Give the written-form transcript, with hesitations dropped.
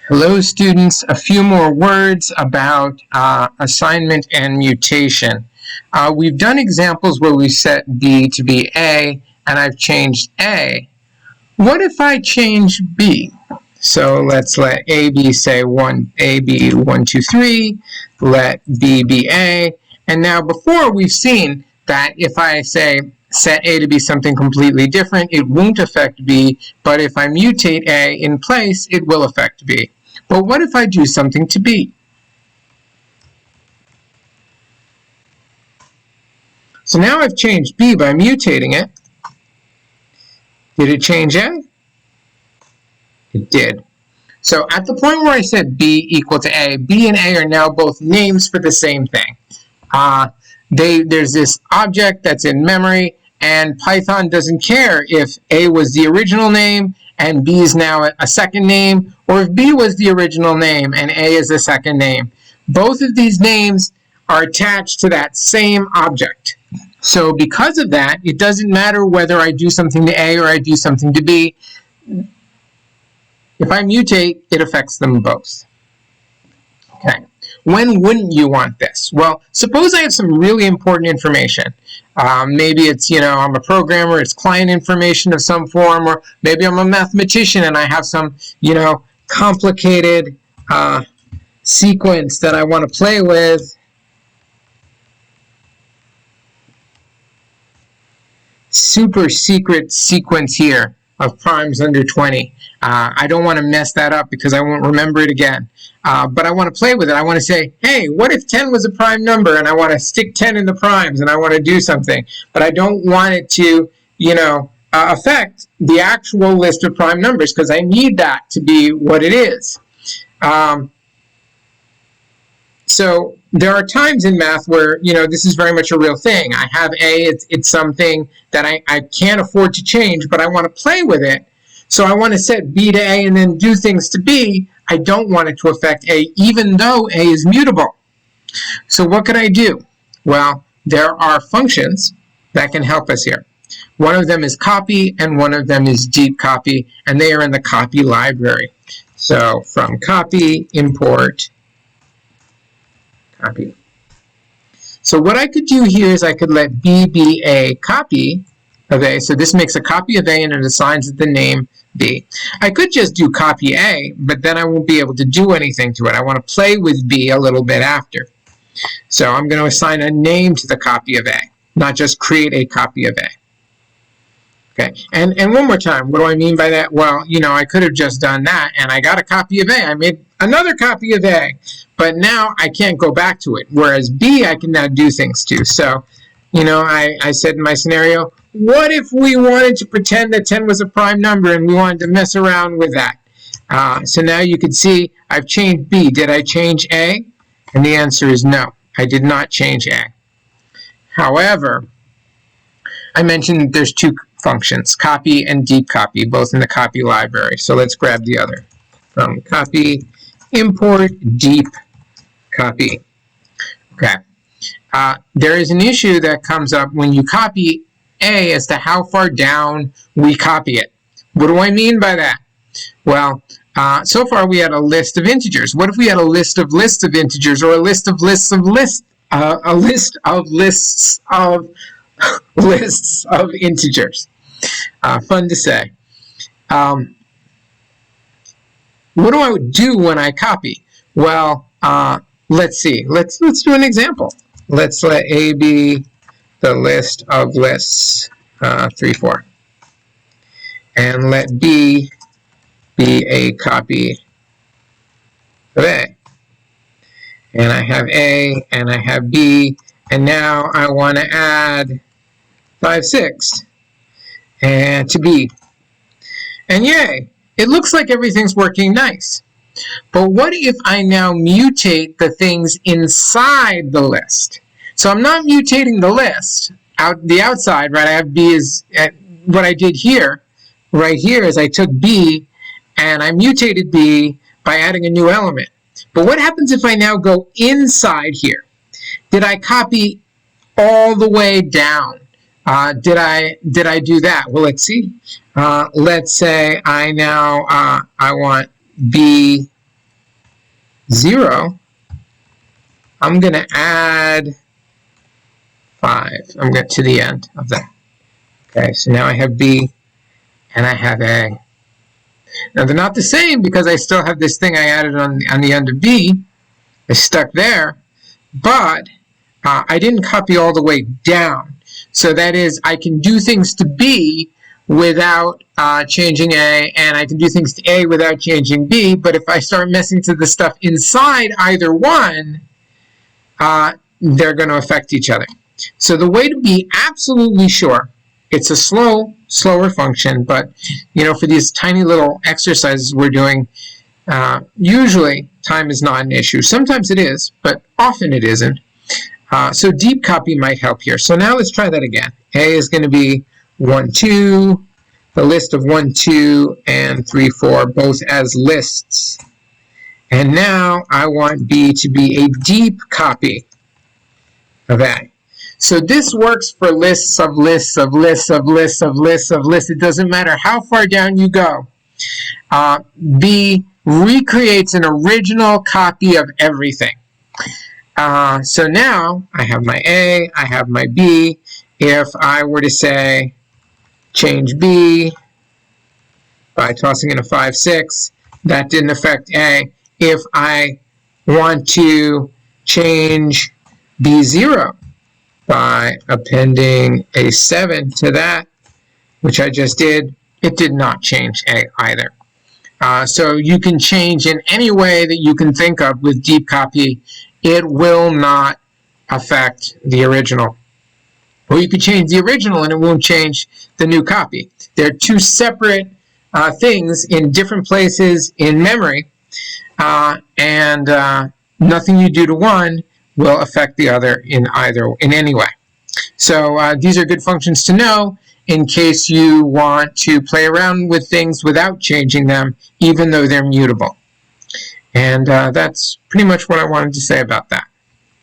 Hello students, a few more words about assignment and mutation. We've done examples where we set B to be A and I've changed A. What if I change B? So let's let A be say A be 1, 2, 3, let B be A, and now before we've seen that if I say set A to be something completely different, it won't affect B, but if I mutate A in place, it will affect B. But what if I do something to B? So now I've changed B by mutating it. Did it change A? It did. So at the point where I said B equal to A, B and A are now both names for the same thing. There's this object that's in memory, and Python doesn't care if A was the original name and B is now a second name, or if B was the original name and A is the second name. Both of these names are attached to that same object. So because of that, it doesn't matter whether I do something to A or I do something to B. If I mutate, it affects them both. Okay. When wouldn't you want this? Well, suppose I have some really important information. Maybe it's, I'm a programmer, it's client information of some form, or maybe I'm a mathematician and I have some, complicated sequence that I want to play with. Super secret sequence here of primes under 20. I don't want to mess that up because I won't remember it again. But I want to play with it. I want to say, hey, what if 10 was a prime number, and I want to stick 10 in the primes and I want to do something, but I don't want it to, affect the actual list of prime numbers because I need that to be what it is. So there are times in math where, this is very much a real thing. I have A, it's something that I can't afford to change, but I want to play with it. So I want to set B to A and then do things to B. I don't want it to affect A, even though A is mutable. So what can I do? Well, there are functions that can help us here. One of them is copy, and one of them is deepcopy, and they are in the copy library. So from copy, import, copy. So what I could do here is I could let B be a copy of A. So this makes a copy of A and it assigns it the name B. I could just do copy A, but then I won't be able to do anything to it. I want to play with B a little bit after. So I'm going to assign a name to the copy of A, not just create a copy of A. Okay, and one more time, what do I mean by that? Well, I could have just done that, and I got a copy of A. I made another copy of A, but now I can't go back to it, whereas B I can now do things to. So, I said in my scenario, what if we wanted to pretend that 10 was a prime number and we wanted to mess around with that? So now you can see I've changed B. Did I change A? And the answer is no, I did not change A. However, I mentioned there's two functions, copy and deepcopy, both in the copy library. So let's grab the other. From copy, import deepcopy. Okay. There is an issue that comes up when you copy A as to how far down we copy it. What do I mean by that? Well, so far we had a list of integers. What if we had a list of lists of integers, or a list of lists of lists, a list of lists of lists of integers? Fun to say. What do I do when I copy? Well, let's see. Let's do an example. Let's let A be the list of lists, 3, 4. And let B be a copy of A. And I have A, and I have B, and now I want to add 5, 6 and to B. And yay, it looks like everything's working nice. But what if I now mutate the things inside the list? So I'm not mutating the list, the outside, right? I have B is, what I did here, right here, is I took B and I mutated B by adding a new element. But what happens if I now go inside here? Did I copy all the way down? Did I do that? Well, let's see. Let's say I now I want B 0, I'm going to add 5. I'm going to the end of that. Okay, so now I have B and I have A. Now they're not the same because I still have this thing I added on the end of B. It's stuck there, but I didn't copy all the way down. So that is, I can do things to B without changing A, and I can do things to A without changing B, but if I start messing to the stuff inside either one, they're going to affect each other. So the way to be absolutely sure, it's a slower function, but for these tiny little exercises we're doing, usually time is not an issue. Sometimes it is, but often it isn't. So deep copy might help here. So now let's try that again. A is going to be 1, 2, the list of 1, 2, and 3, 4, both as lists. And now I want B to be a deep copy of A. So this works for lists of lists of lists of lists of lists of lists. It doesn't matter how far down you go. B recreates an original copy of everything. So now I have my A, I have my B. If I were to say change B by tossing in a 5, 6, that didn't affect A. If I want to change B0 by appending a 7 to that, which I just did, it did not change A either. So you can change in any way that you can think of with deep copy. It will not affect the original. Or you could change the original and it won't change the new copy. They're two separate things in different places in memory, and nothing you do to one will affect the other in any way. So these are good functions to know in case you want to play around with things without changing them, even though they're mutable. And that's pretty much what I wanted to say about that.